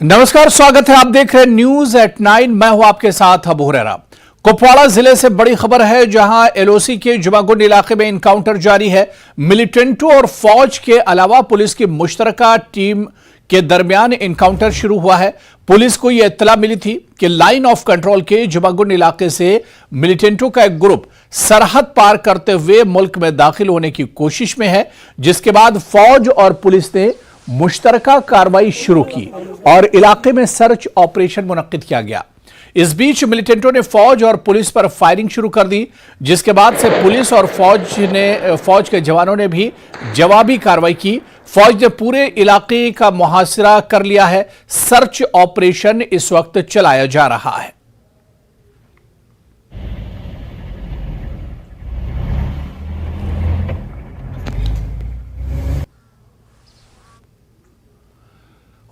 नमस्कार, स्वागत है। आप देख रहे हैं न्यूज एट 9। मैं हूं आपके साथ अबू हुरैरा। कुपवाड़ा जिले से बड़ी खबर है, जहां एलओसी के जुमागुंड इलाके में इनकाउंटर जारी है। मिलिटेंटों और फौज के अलावा पुलिस की मुश्तरका टीम के दरमियान इनकाउंटर शुरू हुआ है। पुलिस को यह इत्तला मिली थी कि लाइन ऑफ कंट्रोल के जुमागुंड इलाके से मिलिटेंटों का एक ग्रुप सरहद पार करते हुए मुल्क में दाखिल होने की कोशिश में है, जिसके बाद फौज और पुलिस ने मुश्तरका कार्रवाई शुरू की और इलाके में सर्च ऑपरेशन मुनक्किद किया गया। इस बीच मिलिटेंटों ने फौज और पुलिस पर फायरिंग शुरू कर दी, जिसके बाद से पुलिस और फौज के जवानों ने भी जवाबी कार्रवाई की। फौज ने पूरे इलाके का मुहासरा कर लिया है। सर्च ऑपरेशन इस वक्त चलाया जा रहा है।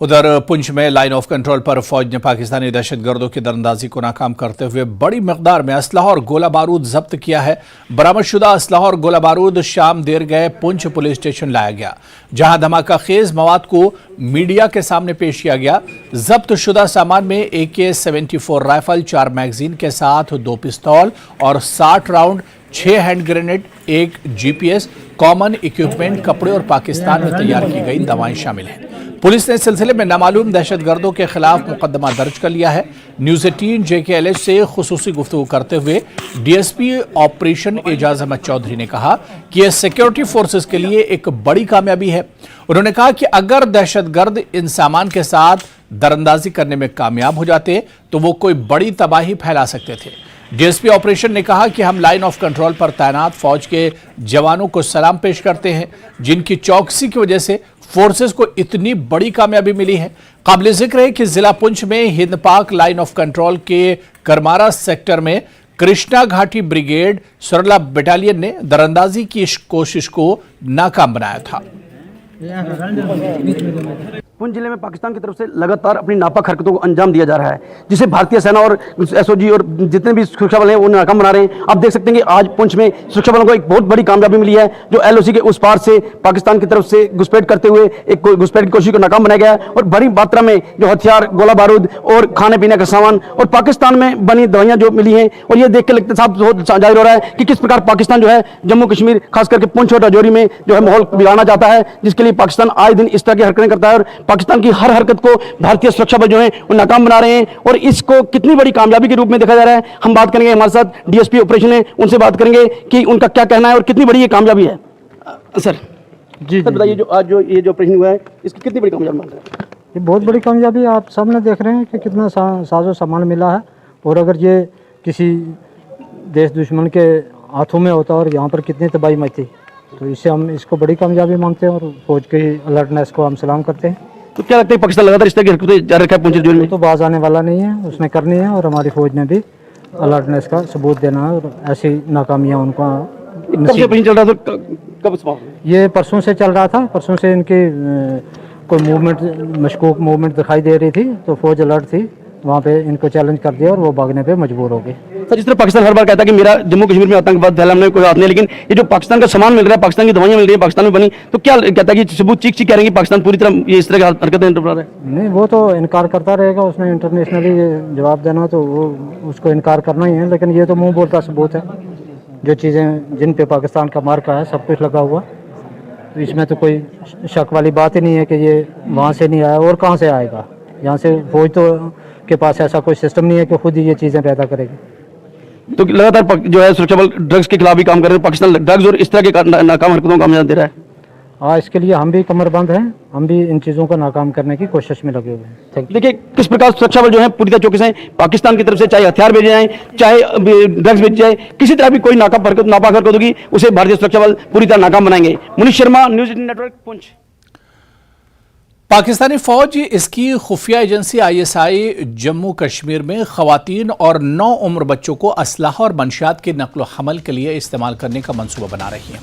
उधर पुंछ में लाइन ऑफ कंट्रोल पर फौज ने पाकिस्तानी दहशतगर्दों की दरअंदाजी को नाकाम करते हुए बड़ी मकदार में असलहा और गोला बारूद जब्त किया है। बरामदशुदा असलहा और गोला बारूद शाम देर गए पुंछ पुलिस स्टेशन लाया गया, जहां धमाका खेज मवाद को मीडिया के सामने पेश किया गया। जब्त शुदा सामान में AK-74 राइफल, 4 मैगजीन के साथ 2 पिस्तौल और 60 round, 6 hand grenade, 1 GPS, common equipment, कपड़े और पाकिस्तान में तैयार की गई दवाएं शामिल हैं। पुलिस ने इस सिलसिले में नामालूम दहशतगर्दों के खिलाफ मुकदमा दर्ज कर लिया है। न्यूज 18 JKLH से खुसूसी गुफ्तगू करते हुए DSP ऑपरेशन एजाज अहमद चौधरी ने कहा कि यह सिक्योरिटी फोर्सेस के लिए एक बड़ी कामयाबी है। उन्होंने कहा कि अगर दहशतगर्द इन सामान के साथ दरअंदाजी करने में कामयाब हो जाते तो वो कोई बड़ी तबाही फैला सकते थे। DSP ऑपरेशन ने कहा कि हम लाइन ऑफ कंट्रोल पर तैनात फौज के जवानों को सलाम पेश करते हैं, जिनकी चौकसी की वजह से फोर्सेस को इतनी बड़ी कामयाबी मिली है। काबिल जिक्र है कि जिला पुंछ में हिंद पाक लाइन ऑफ कंट्रोल के करमारा सेक्टर में कृष्णा घाटी ब्रिगेड सरला बटालियन ने दरअंदाजी की इस कोशिश को नाकाम बनाया था। पुंछ जिले में पाकिस्तान की तरफ से लगातार अपनी नापाक हरकतों को अंजाम दिया जा रहा है, जिसे भारतीय सेना और SOG और जितने भी सुरक्षा बल हैं वो नाकाम बना रहे हैं। आप देख सकते हैं कि आज पुंछ में सुरक्षा बलों को एक बहुत बड़ी कामयाबी मिली है, जो LOC के उस पार से पाकिस्तान की तरफ से घुसपैठ करते हुए एक घुसपैठ की कोशिश को नाकाम बनाया गया है। और बड़ी मात्रा में जो हथियार, गोला बारूद और खाने पीने का सामान और पाकिस्तान में बनी दवाइयां जो मिली हैं, और ये देख के लगता साफ बहुत जाहिर हो रहा है कि किस प्रकार पाकिस्तान जो है जम्मू कश्मीर खास करके पुंछ और राजौरी में जो है माहौल बिगाड़ना चाहता है, जिसके लिए पाकिस्तान आए दिन इस तरह की हरकतें करता है। और पाकिस्तान की हर हरकत को भारतीय सुरक्षा बल जो है वो नाकाम बना रहे हैं, और इसको कितनी बड़ी कामयाबी के रूप में देखा जा रहा है। हम बात करेंगे, हमारे साथ DSP ऑपरेशन है, उनसे बात करेंगे कि उनका क्या कहना है और कितनी बड़ी ये कामयाबी है। सर जी बताइए, जो आज जो ऑपरेशन हुआ है इसकी कितनी बड़ी कामयाबी मान रहे हैं? ये बहुत बड़ी कामयाबी आप सामने देख रहे हैं कि कितना साजो सामान मिला है। और अगर ये किसी देश दुश्मन के हाथों में होता और यहाँ पर कितनी तबाही मची, तो इससे हम इसको बड़ी कामयाबी मानते हैं और फौज की अलर्टनेस को हम सलाम करते हैं। तो क्या लगता है पाकिस्तान लगातार इस तरह की हरकतें जारी रखा है पुंछ में? तो बाज आने वाला नहीं है, उसने करनी है, और हमारी फौज ने भी अलर्टनेस का सबूत देना है और ऐसी नाकामियाँ उनको चल रहा था, कब ये परसों से चल रहा था। परसों से इनकी कोई मूवमेंट, मशकूक मूवमेंट दिखाई दे रही थी, तो फौज अलर्ट थी, वहाँ पे इनको चैलेंज कर दिया और वो भागने पे मजबूर हो गए। सर, जिस तरह पाकिस्तान हर बार कहता है कि मेरा जम्मू कश्मीर में आतंकवाद फैलाने में कोई हाथ नहीं, लेकिन ये जो पाकिस्तान का सामान मिल रहा है, पाकिस्तान की दवाइयां मिल रही है पाकिस्तान में बनी, तो क्या कहता है कि सबूत चीख कह रहे हैं कि पाकिस्तान पूरी तरह ये इस तरह की हरकतें कर रहा है? नहीं, वो तो इनकार करता रहेगा, उसने इंटरनेशनली जवाब देना तो वो उसको इनकार करना ही है। लेकिन ये तो मुँह बोलता सबूत है, जो चीज़ें जिन पे पाकिस्तान का मार्का है सब कुछ लगा हुआ, तो इसमें तो कोई शक वाली बात ही नहीं है कि ये वहाँ से नहीं आया और कहाँ से आएगा। यहाँ से फौज तो के पास ऐसा कोई सिस्टम नहीं है कि खुद ही ये चीज़ें पैदा करेगी। तो लगातार जो है सुरक्षा बल ड्रग्स के खिलाफ भी काम कर रहे हैं, पाकिस्तान ड्रग्स और इस तरह के नाकाम हरकतों को अंजाम दे रहा है। हाँ, इसके लिए हम भी कमरबंद हैं, हम भी इन चीज़ों को नाकाम करने की कोशिश में लगे हुए हैं। देखिए किस प्रकार सुरक्षा बल जो है पूरी तरह चौकस हैं पाकिस्तान की तरफ से, चाहे हथियार भेजे जाएं, चाहे ड्रग्स भेजे जाए, किसी तरह भी कोई नापाक हरकत होगी उसे भारतीय सुरक्षा बल पूरी तरह नाकाम बनाएंगे। Munish Sharma, news 18 network, Poonch. पाकिस्तानी फौज इसकी खुफिया एजेंसी ISI जम्मू कश्मीर में खवातीन और 9 उम्र बच्चों को असलाह और मंशियात के नकलो हमल के लिए इस्तेमाल करने का मंसूबा बना रही है।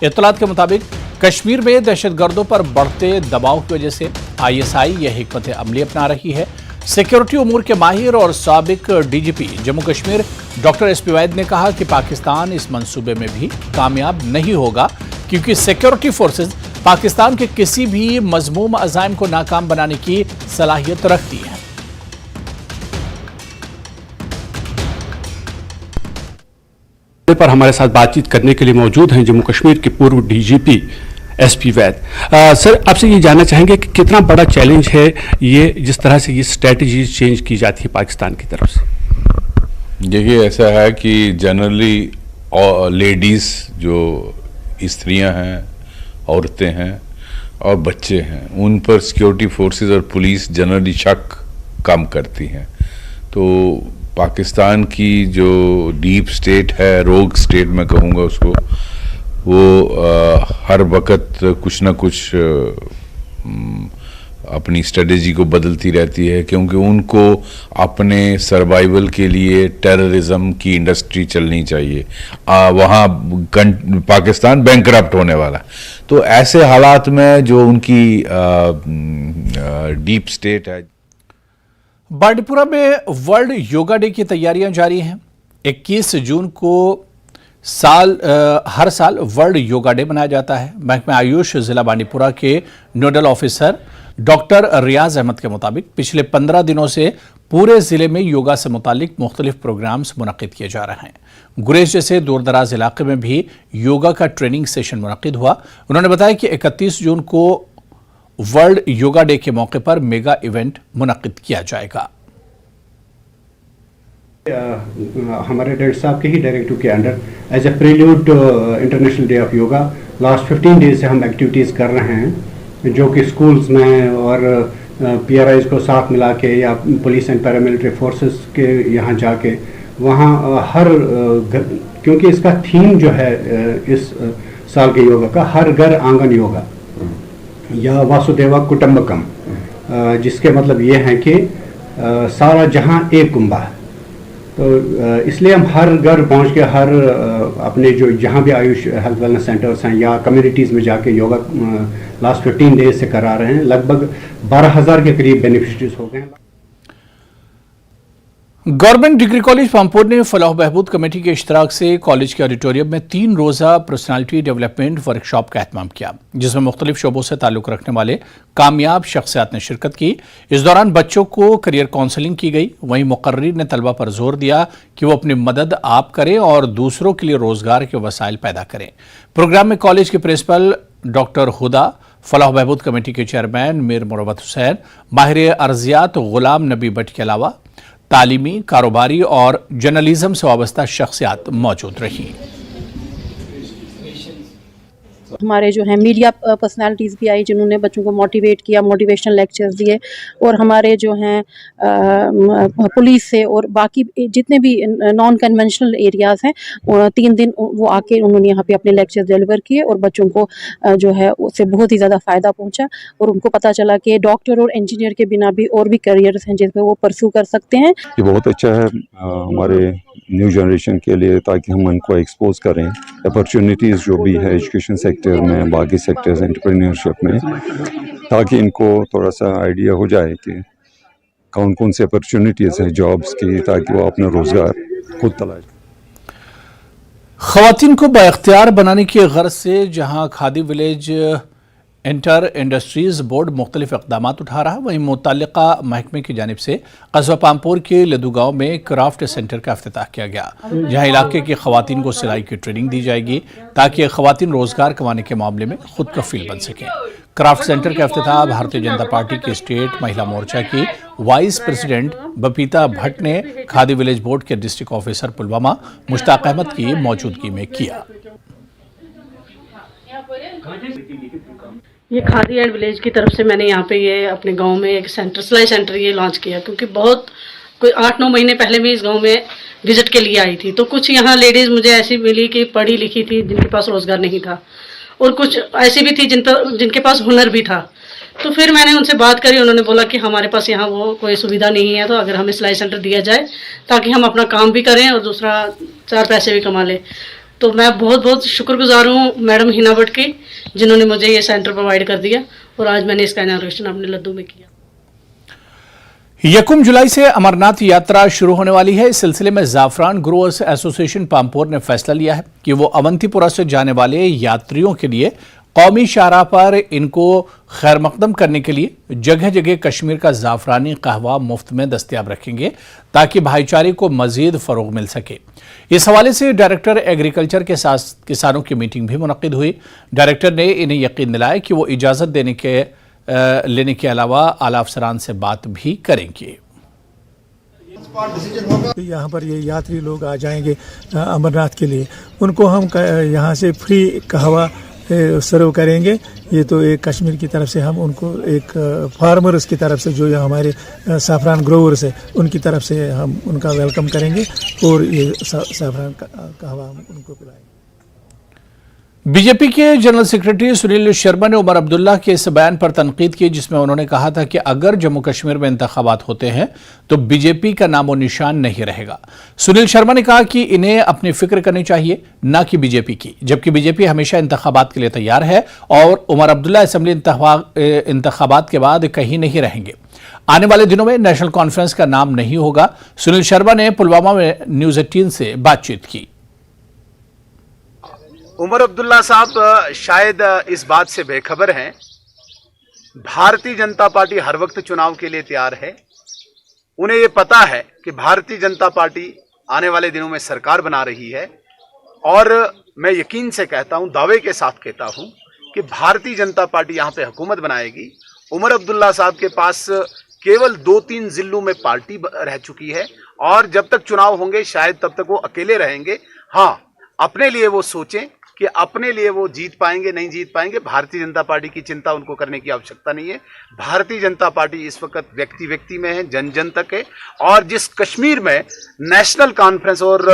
इत्तलात के मुताबिक कश्मीर में दहशतगर्दों पर बढ़ते दबाव की वजह से ISI यह हिकमत अमली अपना रही है। सिक्योरिटी उमूर के माहिर और साबिक DGP Jammu Kashmir doctor SP वैद ने कहा कि पाकिस्तान इस मंसूबे में भी कामयाब नहीं होगा, क्योंकि सिक्योरिटी फोर्सेज पाकिस्तान के किसी भी मजमूम अज़ाइम को नाकाम बनाने की सलाहियत रखती है। पर हमारे साथ बातचीत करने के लिए मौजूद हैं जम्मू कश्मीर के पूर्व डीजीपी एसपी वैद। सर, आपसे ये जानना चाहेंगे कि कितना बड़ा चैलेंज है ये, जिस तरह से ये स्ट्रेटजी चेंज की जाती है पाकिस्तान की तरफ से। देखिए, ऐसा है कि जनरली लेडीज़ जो स्त्रियां हैं, औरतें हैं और बच्चे हैं, उन पर सिक्योरिटी फोर्सेस और पुलिस जनरली शक कम करती हैं। तो पाकिस्तान की जो डीप स्टेट है, रोग स्टेट मैं कहूँगा उसको, वो हर वक्त कुछ ना कुछ अपनी स्ट्रेटजी को बदलती रहती है, क्योंकि उनको अपने सर्वाइवल के लिए टेररिज्म की इंडस्ट्री चलनी चाहिए। वहाँ पाकिस्तान बैंकरप्ट होने वाला। तो ऐसे हालात में जो उनकी डीप स्टेट है। बांडीपुरा में वर्ल्ड योगा डे की तैयारियां जारी हैं। 21 जून को हर साल वर्ल्ड योगा डे मनाया जाता है। महकमा आयुष जिला बांडीपुरा के नोडल ऑफिसर डॉक्टर रियाज अहमद के मुताबिक पिछले 15 दिनों से पूरे जिले में योगा से मुतालिक मुख्तलिफ प्रोग्राम्स मुनक्किद किए जा रहे हैं। गुरेज जैसे दूर दराज इलाके में भी योगा का ट्रेनिंग सेशन मुनक्किद हुआ। उन्होंने बताया कि 31 जून को वर्ल्ड योगा डे के मौके पर मेगा इवेंट मुनक्किद किया जाएगा। हमारे डायरेक्टर साहब के ही डायरेक्टिव के under as a prelude International Day of Yoga last 15 days से हम एक्टिविटीज़ कर रहे हैं, जो कि स्कूल्स में और PRIs को साथ मिला के या पुलिस एंड पैरामिलिट्री फोर्सेस के यहाँ जाके वहाँ क्योंकि इसका थीम जो है इस साल के योगा का हर घर आंगन योगा या वासुदेवा कुटुंबकम, जिसके मतलब ये है कि सारा जहां एक कुंभा है। तो इसलिए हम हर घर पहुंच के हर अपने जो जहां भी आयुष हेल्थ वेलनेस सेंटर्स हैं या कम्युनिटीज़ में जाके योगा लास्ट 15 डेज से करा रहे हैं। लगभग 12,000 के करीब बेनिफिशरीज हो गए हैं। गवर्नमेंट डिग्री कॉलेज पामपुर ने फलाह बहबूद कमेटी के इश्तराक से कॉलेज के ऑडिटोरियम में 3 रोज़ा पर्सनालिटी डेवलपमेंट वर्कशॉप का एहतमाम किया, जिसमें मुख्तलिफ शोबों से ताल्लुक़ रखने वाले कामयाब शख्सियात ने शिरकत की। इस दौरान बच्चों को करियर काउंसलिंग की गई। वहीं मुकर्रिर ने तलबा पर जोर दिया कि वो अपनी मदद आप करें और दूसरों के लिए रोजगार के वसाइल पैदा करें। प्रोग्राम में कॉलेज के प्रिंसिपल डॉक्टर हुदा, फलाह बहबूद कमेटी के चेयरमैन मीर मुरवत हुसैन, माहिर अर्जियात गुलाम नबी भट्ट के अलावा तालीमी, कारोबारी और जर्नलिज्म से वाबस्ता शख्सियात मौजूद रही। हमारे जो है मीडिया पर्सनालिटीज़ भी आई, जिन्होंने बच्चों को मोटिवेट किया, मोटिवेशनल लेक्चर्स दिए। और हमारे जो हैं पुलिस से और बाकी जितने भी नॉन कन्वेंशनल एरियाज़ हैं, 3 दिन वो आके उन्होंने यहाँ पे अपने लेक्चर्स डिलीवर किए और बच्चों को जो है उससे बहुत ही ज़्यादा फ़ायदा पहुँचा। और उनको पता चला कि डॉक्टर और इंजीनियर के बिना भी और भी करियर्स हैं जिसमें वो परस्यू कर सकते हैं। ये बहुत अच्छा है हमारे न्यू जनरेशन के लिए, ताकि हम उनको एक्सपोज करें अपॉर्चुनिटीज़ जो भी है एजुकेशन सेक्टर में, बाकी सेक्टर्स एंटरप्रेन्योरशिप में, ताकि इनको थोड़ा सा आइडिया हो जाए कि कौन कौन से अपॉर्चुनिटीज़ हैं जॉब्स की, ताकि वो अपना रोज़गार खुद तलाश। ख़वातीन को बाइख्तियार बनाने की गर्ज से जहां khadi village inter industries board मुख्तलिफ इक़दाम उठा रहा है, वहीं मुतल्लिका महकमे की जानिब से कस्बा पामपुर के लदू गाँव में क्राफ्ट सेंटर का इफ्तिताह किया गया, जहां इलाके की ख़वातीन को सिलाई की ट्रेनिंग दी जाएगी ताकि ख़वातीन रोज़गार कमाने के मामले में खुद कफील बन सकें। क्राफ्ट सेंटर का इफ्तिताह भारतीय जनता पार्टी के स्टेट महिला मोर्चा की वाइस प्रेसिडेंट बपीता भट्ट ने खादी विलेज बोर्ड के डिस्ट्रिक्ट ऑफिसर पुलवामा मुश्ताक अहमद की मौजूदगी में किया। ये खादी एंड विलेज की तरफ से मैंने यहाँ पे ये अपने गांव में एक सेंटर, सिलाई सेंटर ये लॉन्च किया, क्योंकि बहुत कोई 8-9 महीने पहले मैं इस गांव में विजिट के लिए आई थी। तो कुछ यहाँ लेडीज़ मुझे ऐसी मिली कि पढ़ी लिखी थी, जिनके पास रोज़गार नहीं था, और कुछ ऐसी भी थी जिनके पास हुनर भी था। तो फिर मैंने उनसे बात करी, उन्होंने बोला कि हमारे पास यहाँ वो कोई सुविधा नहीं है, तो अगर हमें सिलाई सेंटर दिया जाए ताकि हम अपना काम भी करें और दूसरा 4 पैसे भी कमा लें। तो मैं बहुत बहुत शुक्रगुजार हूँ मैडम हिना भट्ट की, जिन्होंने मुझे ये सेंटर प्रोवाइड कर दिया और आज मैंने इसका इनॉग्रेशन अपने लद्दू में किया। 1 जुलाई से अमरनाथ यात्रा शुरू होने वाली है। इस सिलसिले में जाफरान ग्रोअर्स एसोसिएशन पामपोर ने फैसला लिया है कि वो अवंतीपुरा से जाने वाले यात्रियों के लिए कौमी शाहराह पर इनको खैर मकदम करने के लिए जगह जगह कश्मीर का ज़ाफ़रानी कहवा मुफ्त में दस्तयाब रखेंगे ताकि भाईचारे को मजीद फ़रोग मिल सके। इस हवाले से डायरेक्टर एग्रीकल्चर के साथ किसानों की मीटिंग भी मुनक्किद हुई। डायरेक्टर ने इन्हें यकीन दिलाया कि वो इजाज़त लेने के अलावा आला अफसरान से बात भी करेंगे। यहाँ पर ये यात्री लोग आ जाएंगे अमरनाथ के लिए, उनको हम यहाँ से फ्री कहवा सर्व करेंगे। ये तो एक कश्मीर की तरफ से हम उनको एक फार्मर्स की तरफ से जो ये हमारे साफरान ग्रोवर्स है उनकी तरफ से हम उनका वेलकम करेंगे और ये साफरान कहवा हम उनको पिलाएंगे। बीजेपी के जनरल सेक्रेटरी सुनील शर्मा ने उमर अब्दुल्ला के इस बयान पर तनकीद की जिसमें उन्होंने कहा था कि अगर जम्मू कश्मीर में इंतखाबात होते हैं तो बीजेपी का नामो निशान नहीं रहेगा। सुनील शर्मा ने कहा कि इन्हें अपनी फिक्र करनी चाहिए, न कि बीजेपी की, जबकि बीजेपी हमेशा इंतखाबात के लिए तैयार है और उमर अब्दुल्ला असेंबली इंतखाबात के बाद कहीं नहीं रहेंगे। आने वाले दिनों में नेशनल कॉन्फ्रेंस का नाम नहीं होगा। सुनील शर्मा ने पुलवामा में न्यूज़ 18 से बातचीत की। उमर अब्दुल्ला साहब शायद इस बात से बेखबर हैं। भारतीय जनता पार्टी हर वक्त चुनाव के लिए तैयार है। उन्हें ये पता है कि भारतीय जनता पार्टी आने वाले दिनों में सरकार बना रही है और मैं यकीन से कहता हूं, दावे के साथ कहता हूं कि भारतीय जनता पार्टी यहां पे हुकूमत बनाएगी। उमर अब्दुल्ला साहब के पास केवल 2-3 जिलों में पार्टी रह चुकी है और जब तक चुनाव होंगे शायद तब तक वो अकेले रहेंगे। हाँ, अपने लिए वो सोचें कि अपने लिए वो जीत पाएंगे नहीं जीत पाएंगे। भारतीय जनता पार्टी की चिंता उनको करने की आवश्यकता नहीं है। भारतीय जनता पार्टी इस वक्त व्यक्ति व्यक्ति में है, जन जन तक है। और जिस कश्मीर में नेशनल कॉन्फ्रेंस और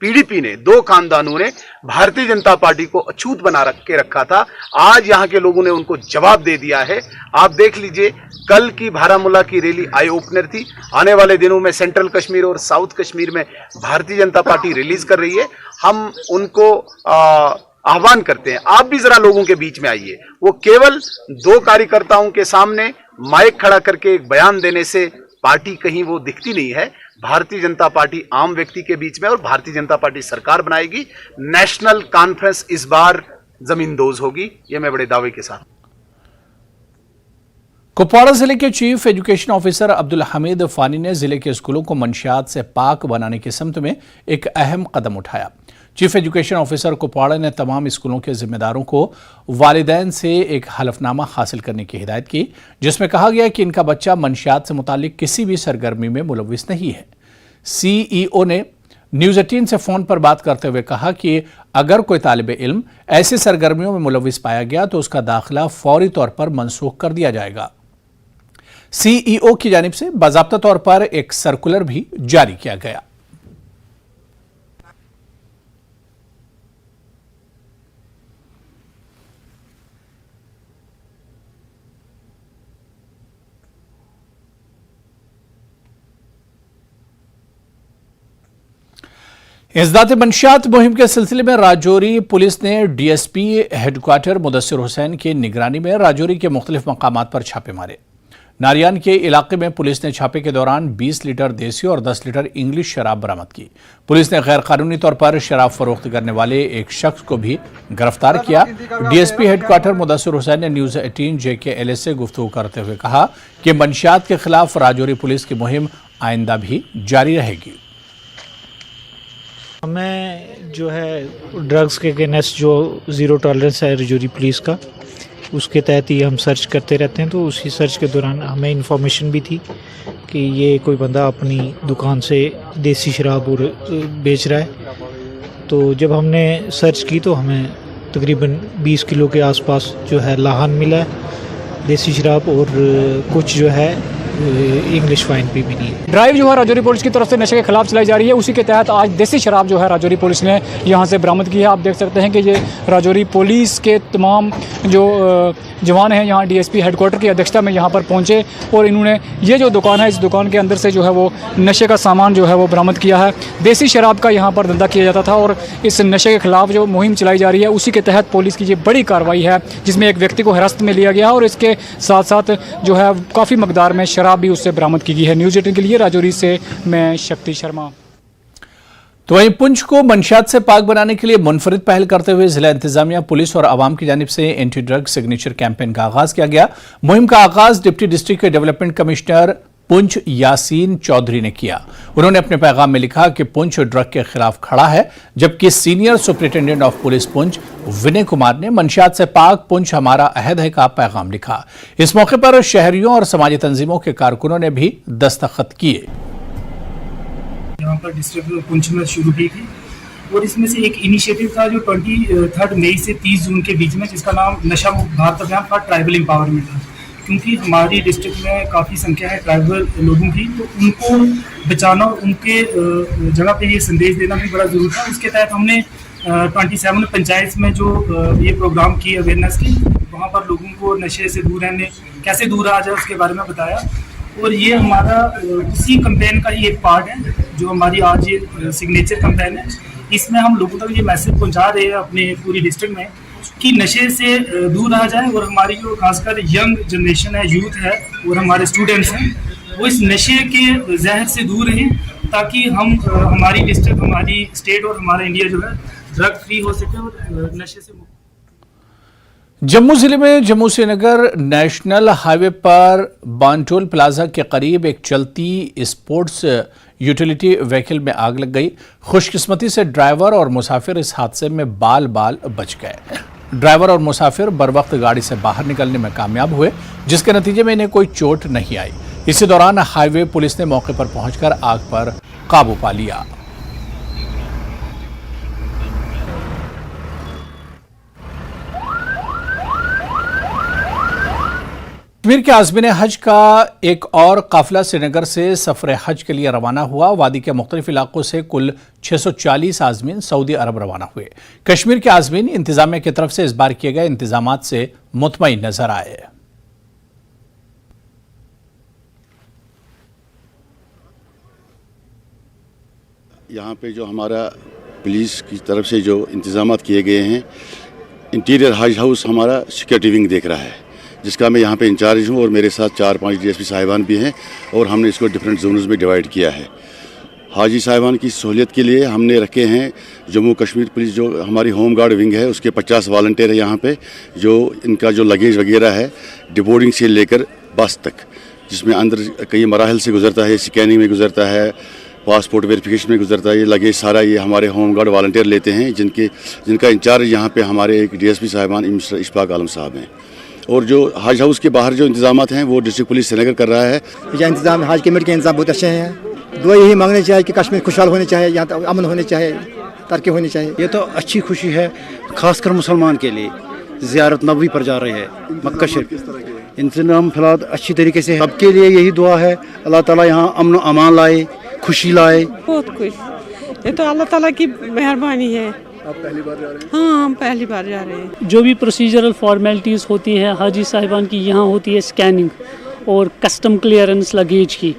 पीडीपी ने, दो खानदानों ने भारतीय जनता पार्टी को अछूत बना के रखा था, आज यहाँ के लोगों ने उनको जवाब दे दिया है। आप देख लीजिए, कल की बारामूला की रैली आई ओपनर थी। आने वाले दिनों में सेंट्रल कश्मीर और साउथ कश्मीर में भारतीय जनता पार्टी रिलीज कर रही है। हम उनको आह्वान करते हैं, आप भी जरा लोगों के बीच में आइए। वो केवल 2 कार्यकर्ताओं के सामने माइक खड़ा करके एक बयान देने से पार्टी कहीं वो दिखती नहीं है। भारतीय जनता पार्टी आम व्यक्ति के बीच में और भारतीय जनता पार्टी सरकार बनाएगी। नेशनल कॉन्फ्रेंस इस बार जमींदोज होगी, ये मैं बड़े दावे के साथ। कुपवाड़ा जिले के chief education officer Abdul Hamid Fani ने जिले के स्कूलों को मंशियात से पाक बनाने की समत में एक अहम कदम उठाया। चीफ एजुकेशन ऑफिसर कुपवाड़ा ने तमाम स्कूलों के जिम्मेदारों को वालिदैन से एक हलफनामा हासिल करने की हिदायत की, जिसमें कहा गया कि इनका बच्चा मंशियात से मुतालिक किसी भी सरगर्मी में मुलविस नहीं है। सीईओ ने न्यूज़ 18 से फोन पर बात करते हुए कहा कि अगर कोई तालिबे इल्म ऐसी सरगर्मियों में मुलविस पाया गया तो उसका दाखिला फौरी तौर पर मनसूख कर दिया जाएगा। सीईओ की जानिब से बाज़ाब्ता तौर पर एक सर्कुलर भी जारी किया गया। इज़्दात मंशियात मुहिम के सिलसिले में राजौरी पुलिस ने डीएसपी हेडक्वार्टर मुदस्सिर हुसैन की निगरानी में राजौरी के मुख्तलिफ मकामात पर छापे मारे। नारियान के इलाके में पुलिस ने छापे के दौरान 20 लीटर देसी और 10 लीटर इंग्लिश शराब बरामद की। पुलिस ने गैर कानूनी तौर पर शराब फरोख्त करने वाले एक शख्स को भी गिरफ्तार किया। डीएसपी हेडक्वार्टर मुदस्सिर हुसैन ने न्यूज़ 18 JKLS से गुफ्तगू करते हुए कहा कि मंशियात के खिलाफ राजौरी पुलिस की मुहिम आइंदा भी जारी रहेगी। हमें जो है ड्रग्स के अगेंस्ट जो ज़ीरो टॉलरेंस है राजौरी पुलिस का, उसके तहत ही हम सर्च करते रहते हैं। तो उसी सर्च के दौरान हमें इन्फॉर्मेशन भी थी कि ये कोई बंदा अपनी दुकान से देसी शराब और बेच रहा है। तो जब हमने सर्च की तो हमें तकरीबन 20 किलो के आसपास जो है लाहन मिला है देसी शराब और कुछ जो है इंग्लिश वाइन भी मिली है। ड्राइव जो है राजौरी पुलिस की तरफ से नशे के खिलाफ चलाई जा रही है, उसी के तहत आज देसी शराब जो है राजौरी पुलिस ने यहाँ से बरामद की है। आप देख सकते हैं कि ये राजौरी पुलिस के तमाम जो जवान हैं यहाँ डीएसपी हेडक्वार्टर की अध्यक्षता में यहाँ पर पहुँचे और इन्होंने ये जो दुकान है, इस दुकान के अंदर से जो है वो नशे का सामान जो है वो बरामद किया है। देसी शराब का यहाँ पर धंधा किया जाता था और इस नशे के खिलाफ जो मुहिम चलाई जा रही है, उसी के तहत पुलिस की ये बड़ी कार्रवाई है, जिसमें एक व्यक्ति को हिरासत में लिया गया और इसके साथ साथ जो है काफ़ी मकदार में शराब भी उससे बरामद की गई है। न्यूज़ 18 के लिए राजौरी से मैं शक्ति शर्मा। तो वहीं पुंछ को मंशियात से पाक बनाने के लिए मुनफरिद पहल करते हुए जिला इंतजामिया, पुलिस और आवाम की जानिब से एंटी ड्रग सिग्नेचर कैंपेन का आगाज किया गया। मुहिम का आगाज deputy district development commissioner Poonch Yasin Chaudhary ने किया। उन्होंने अपने पैगाम में लिखा कि पुंछ ड्रग के खिलाफ खड़ा है, जबकि senior superintendent of police Poonch Vinay Kumar ने मंशियात से पाक पुंछ हमारा अहद है का पैगाम लिखा। इस मौके पर शहरियों और समाजी तंजीमों के कारकुनों ने भी दस्तखत किए। यहाँ पर डिस्ट्रिक्ट पुंछ में शुरू की थी और इसमें से एक इनिशिएटिव था जो 23 मई से 30 जून के बीच में, जिसका नाम नशा मुक्त भारत अभियान फॉर ट्राइबल एम्पावरमेंट था। क्योंकि हमारी डिस्ट्रिक्ट में काफ़ी संख्या है ट्राइबल लोगों की, तो उनको बचाना और उनके जगह पे ये संदेश देना भी बड़ा ज़रूरी था। उसके तहत हमने 27 पंचायत में जो ये प्रोग्राम की अवेयरनेस की, वहाँ पर लोगों को नशे से दूर रहने, कैसे दूर रहा जाए उसके बारे में बताया। और ये हमारा इसी कैंपेन का ही एक पार्ट है जो हमारी आज ये सिग्नेचर कैंपेन है। इसमें हम लोगों तक ये मैसेज पहुंचा रहे हैं अपने पूरी डिस्ट्रिक्ट में कि नशे से दूर रहा जाए और हमारी जो खासकर यंग जनरेशन है, यूथ है और हमारे स्टूडेंट्स हैं, वो इस नशे के जहर से दूर रहें, ताकि हम हमारी डिस्ट्रिक्ट, हमारी स्टेट और हमारा इंडिया जो है ड्रग फ्री हो सके और नशे से मुक्त। जम्मू जिले में जम्मू श्रीनगर नेशनल हाईवे पर बांटोल प्लाजा के करीब एक चलती स्पोर्ट्स यूटिलिटी व्हीकल में आग लग गई। खुशकिस्मती से ड्राइवर और मुसाफिर इस हादसे में बाल बाल बच गए। ड्राइवर और मुसाफिर बरवक्त गाड़ी से बाहर निकलने में कामयाब हुए, जिसके नतीजे में इन्हें कोई चोट नहीं आई। इसी दौरान हाईवे पुलिस ने मौके पर पहुंचकर आग पर काबू पा लिया। कश्मीर के आज़मीन हज का एक और काफिला श्रीनगर से सफर हज के लिए रवाना हुआ। वादी के मुख्तलिफ इलाकों से कुल 640 आज़मीन सऊदी अरब रवाना हुए। कश्मीर के आज़मीन इंतजामिया की तरफ से इस बार किए गए इंतजामात से मुतमईन नजर आए। यहाँ पे जो हमारा पुलिस की तरफ से जो इंतजामात किए गए हैं, इंटीरियर हज हाउस हमारा सिक्योरिटी विंग देख रहा है, जिसका मैं यहाँ पे इंचार्ज हूँ और मेरे साथ 4-5 डीएसपी साहिबान भी हैं और हमने इसको डिफरेंट जोन्स में डिवाइड किया है। हाजी साहिबान की सहूलियत के लिए हमने रखे हैं जम्मू कश्मीर पुलिस जो हमारी होम गार्ड विंग है, उसके 50 वॉलंटियर है यहाँ पे, जो इनका जो लगेज वगैरह है डिबोर्डिंग से लेकर बस तक, जिसमें अंदर कई मराहल से गुजरता है, स्कैनिंग में गुजरता है, पासपोर्ट वेरिफिकेशन में गुजरता है, ये लगेज सारा ये हमारे होम गार्ड वॉलंटियर लेते हैं, जिनका इंचार्ज यहाँ पे हमारे एक डीएसपी साहिबान मिस्टर इशफाक आलम साहब हैं। और जो हज हाउस के बाहर जो इंतजामात हैं वो डिस्ट्रिक्ट पुलिस श्रीनगर कर रहा है। यह इंतजाम हज कमेटी के इंतजाम बहुत अच्छे हैं। दुआ यही मांगनी चाहिए कि कश्मीर खुशहाल होने चाहिए, यहाँ अमन होने चाहिए, तरक्की होनी चाहिए। ये तो अच्छी खुशी है, खासकर मुसलमान के लिए ज़ियारत नबवी पर जा रहे हैं मक्का शरीफ। इंतजाम फिलहाल अच्छी तरीके से, सबके लिए यही दुआ है अल्लाह ताला यहाँ अमन अमान लाए, खुशी लाए। बहुत कुछ, ये तो अल्लाह ताला की मेहरबानी है। आप पहली बार जा रहे हैं? हाँ, हम पहली बार जा रहे हैं। जो भी प्रोसीजरल फॉर्मेलिटीज़ होती है हाजी साहिबान की, यहाँ होती है स्कैनिंग और कस्टम क्लियरेंस लगेज की।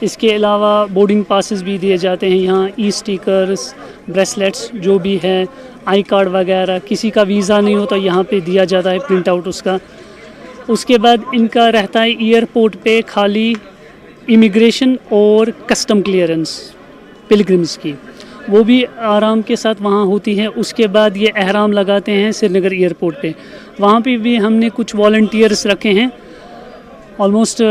इसके अलावा बोर्डिंग पासेस भी दिए जाते हैं यहाँ, ई स्टिकर्स, ब्रेसलेट्स जो भी है, आई कार्ड वगैरह। किसी का वीज़ा नहीं होता यहाँ पे दिया जाता है प्रिंट आउट उसका। उसके बाद इनका रहता है एयरपोर्ट पे खाली इमिग्रेशन और कस्टम क्लियरेंस पिलग्रिम्स की, वो भी आराम के साथ वहाँ होती है। उसके बाद ये एहराम लगाते हैं श्रीनगर एयरपोर्ट पे, वहाँ पे भी हमने कुछ वॉलंटियर्स रखे हैं, ऑलमोस्ट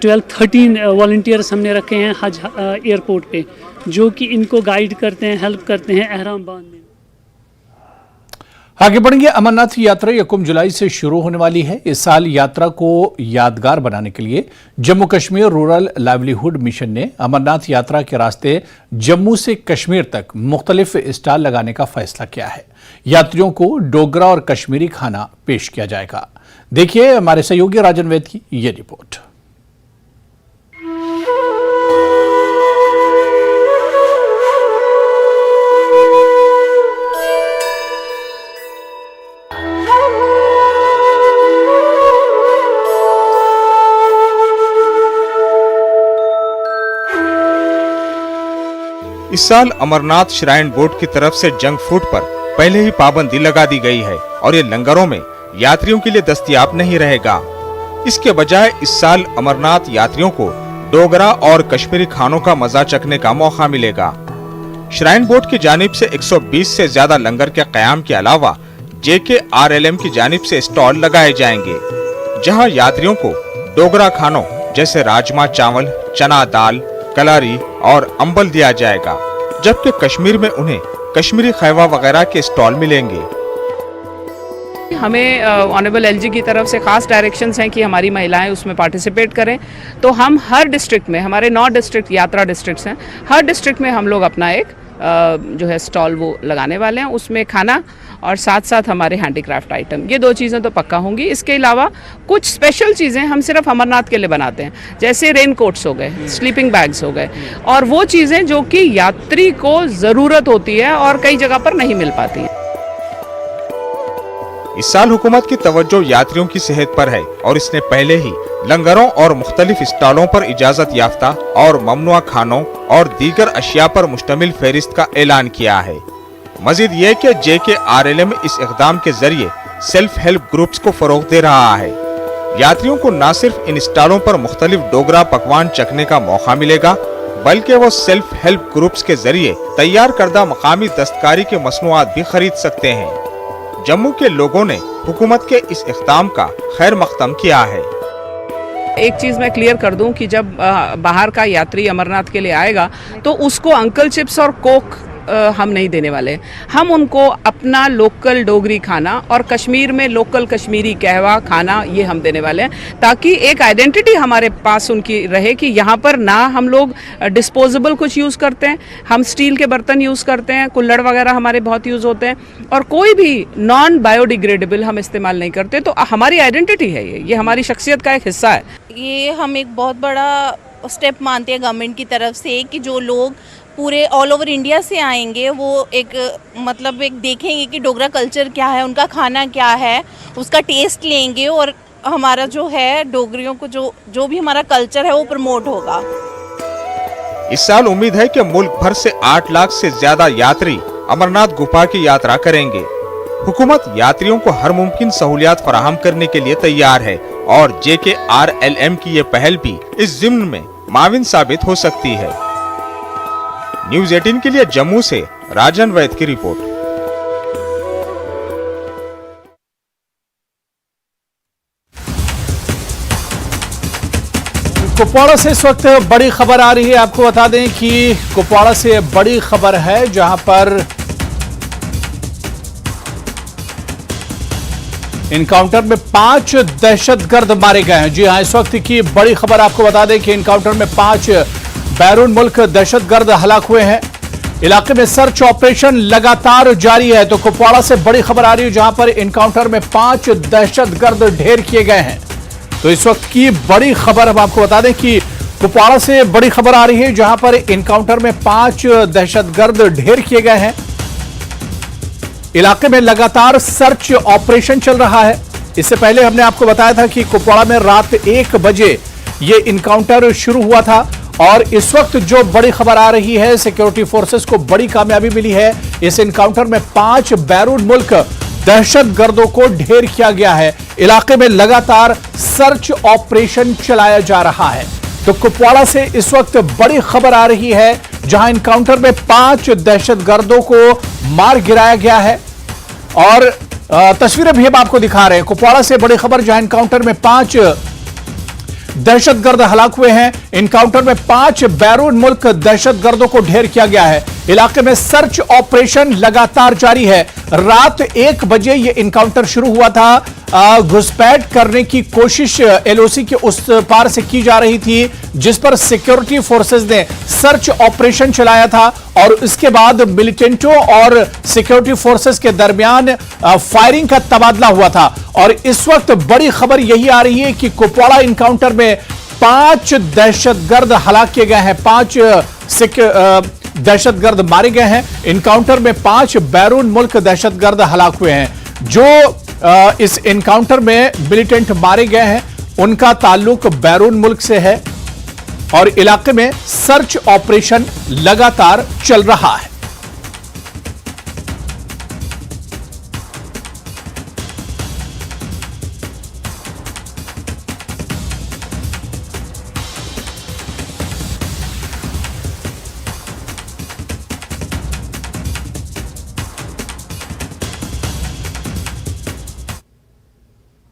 12-13 वॉलंटियर्स हमने रखे हैं हज एयरपोर्ट पे, जो कि इनको गाइड करते हैं, हेल्प करते हैं एहराम बांधने। आगे बढ़ेंगे। अमरनाथ यात्रा 1 जुलाई से शुरू होने वाली है। इस साल यात्रा को यादगार बनाने के लिए Jammu Kashmir rural livelihood mission ने अमरनाथ यात्रा के रास्ते जम्मू से कश्मीर तक मुख्तलिफ स्टॉल लगाने का फैसला किया है। यात्रियों को डोगरा और कश्मीरी खाना पेश किया जाएगा। देखिए हमारे सहयोगी राजन वैद की ये रिपोर्ट। इस साल अमरनाथ श्राइन बोर्ड की तरफ से जंक फूड पर पहले ही पाबंदी लगा दी गई है और ये लंगरों में यात्रियों के लिए दस्तयाब नहीं रहेगा। इसके बजाय इस साल अमरनाथ यात्रियों को डोगरा और कश्मीरी खानों का मजा चखने का मौका मिलेगा। श्राइन बोर्ड की जानिब से 120 से ज्यादा लंगर के कयाम के अलावा JKRLM की जानिब से स्टॉल लगाए जाएंगे, जहां यात्रियों को डोगरा खानों जैसे राजमा चावल, चना दाल, कलारी और अंबल दिया जाएगा, जबकि कश्मीर में उन्हें कश्मीरी खैवा वगैरह के स्टॉल मिलेंगे। हमें ऑनरेबल LG की तरफ से खास डायरेक्शंस हैं कि हमारी महिलाएं उसमें पार्टिसिपेट करें, तो हम हर डिस्ट्रिक्ट में, हमारे 9 डिस्ट्रिक्ट यात्रा डिस्ट्रिक्ट्स हैं, हर डिस्ट्रिक्ट में हम लोग अपना एक जो है स्टॉल वो लगाने वाले हैं। उसमें खाना और साथ साथ हमारे हैंडीक्राफ्ट आइटम, ये 2 चीज़ें तो पक्का होंगी। इसके अलावा कुछ स्पेशल चीज़ें हम सिर्फ अमरनाथ के लिए बनाते हैं, जैसे रेन कोट्स हो गए, स्लीपिंग बैग्स हो गए, और वो चीज़ें जो कि यात्री को ज़रूरत होती है और कई जगह पर नहीं मिल पाती हैं। इस साल हुकूमत की तवज्जो यात्रियों की सेहत पर है और इसने पहले ही लंगरों और मुख्तलिफ स्टॉलों पर इजाजत याफ्ता और ममनुआ खानों और दीगर अशिया पर मुश्तमिल फहरिस्त का ऐलान किया है। मजीद ये कि JKRLM इस इक़दाम के जरिए सेल्फ हेल्प ग्रुप्स को फरोग दे रहा है। यात्रियों को न सिर्फ इन स्टॉलों पर मुख्तलिफ डोगरा पकवान चखने का मौका मिलेगा, बल्कि वो सेल्फ हेल्प ग्रुप्स के जरिए तैयार करदा मकामी दस्तकारी के मसनूआत भी खरीद सकते हैं। जम्मू के लोगों ने हुकूमत के इस इक़दाम का खैर मक़दम किया है। एक चीज़ मैं क्लियर कर दूं कि जब बाहर का यात्री अमरनाथ के लिए आएगा तो उसको अंकल चिप्स और कोक हम नहीं देने वाले। हम उनको अपना लोकल डोगरी खाना और कश्मीर में लोकल कश्मीरी कहवा खाना ये हम देने वाले हैं, ताकि एक आइडेंटिटी हमारे पास उनकी रहे कि यहाँ पर ना हम लोग डिस्पोजेबल कुछ यूज़ करते हैं, हम स्टील के बर्तन यूज़ करते हैं, कुल्हड़ वगैरह हमारे बहुत यूज़ होते हैं, और कोई भी नॉन बायोडिग्रेडेबल हम इस्तेमाल नहीं करते। तो हमारी आइडेंटिटी है ये हमारी शख्सियत का एक हिस्सा है। ये हम एक बहुत बड़ा स्टेप मानते हैं गवर्नमेंट की तरफ से कि जो लोग पूरे ऑल ओवर इंडिया से आएंगे वो एक मतलब एक देखेंगे कि डोगरा कल्चर क्या है, उनका खाना क्या है, उसका टेस्ट लेंगे और हमारा जो है डोगरियों को जो भी हमारा कल्चर है वो प्रमोट होगा। इस साल उम्मीद है कि मुल्क भर से 8 लाख से ज्यादा यात्री अमरनाथ गुफा की यात्रा करेंगे। हुकूमत यात्रियों को हर मुमकिन सहूलियात फराहम करने के लिए तैयार है और JKRLM की ये पहल भी इस ज़िम्न में माविन साबित हो सकती है। न्यूज़ 18 के लिए जम्मू से राजन वैद की रिपोर्ट। कुपवाड़ा से इस वक्त बड़ी खबर आ रही है। आपको बता दें कि कुपवाड़ा से बड़ी खबर है, जहां पर इनकाउंटर में 5 दहशतगर्द मारे गए हैं। जी हां, इस वक्त की बड़ी खबर आपको बता दें कि इनकाउंटर में 5 बैरून मुल्क दहशतगर्द हलाक हुए हैं। इलाके में सर्च ऑपरेशन लगातार जारी है। तो कुपवाड़ा से बड़ी खबर आ रही है, जहां पर इनकाउंटर में 5 दहशतगर्द ढेर किए गए हैं। तो इस वक्त की बड़ी खबर हम आपको बता दें कि कुपवाड़ा से बड़ी खबर आ रही है, जहां पर इनकाउंटर में 5 दहशतगर्द ढेर किए गए हैं। इलाके में लगातार सर्च ऑपरेशन चल रहा है। इससे पहले हमने आपको बताया था कि कुपवाड़ा में रात 1 बजे ये इनकाउंटर शुरू हुआ था, और इस वक्त जो बड़ी खबर आ रही है, सिक्योरिटी फोर्सेस को बड़ी कामयाबी मिली है। इस इनकाउंटर में 5 बैरून मुल्क दहशतगर्दों को ढेर किया गया है। इलाके में लगातार सर्च ऑपरेशन चलाया जा रहा है। तो कुपवाड़ा से इस वक्त बड़ी खबर आ रही है, जहां इनकाउंटर में 5 दहशतगर्दों को मार गिराया गया है। और तस्वीरें भी हम आपको दिखा रहे हैं। कुपवाड़ा से बड़ी खबर, जहां इनकाउंटर में 5 दहशतगर्द हलाक हुए हैं। इनकाउंटर में 5 बैरून मुल्क दहशतगर्दों को ढेर किया गया है। इलाके में सर्च ऑपरेशन लगातार जारी है। रात 1 बजे यह इनकाउंटर शुरू हुआ था। घुसपैठ करने की कोशिश LOC के उस पार से की जा रही थी, जिस पर सिक्योरिटी फोर्सेस ने सर्च ऑपरेशन चलाया था, और इसके बाद मिलिटेंटों और सिक्योरिटी फोर्सेस के दरमियान फायरिंग का तबादला हुआ था। और इस वक्त बड़ी खबर यही आ रही है कि कुपवाड़ा इनकाउंटर में 5 दहशतगर्द हलाक किए गए हैं, 5 दहशतगर्द मारे गए हैं। इनकाउंटर में 5 बैरून मुल्क दहशतगर्द हलाक हुए हैं। जो इस इनकाउंटर में मिलिटेंट मारे गए हैं, उनका ताल्लुक बैरून मुल्क से है, और इलाके में सर्च ऑपरेशन लगातार चल रहा है।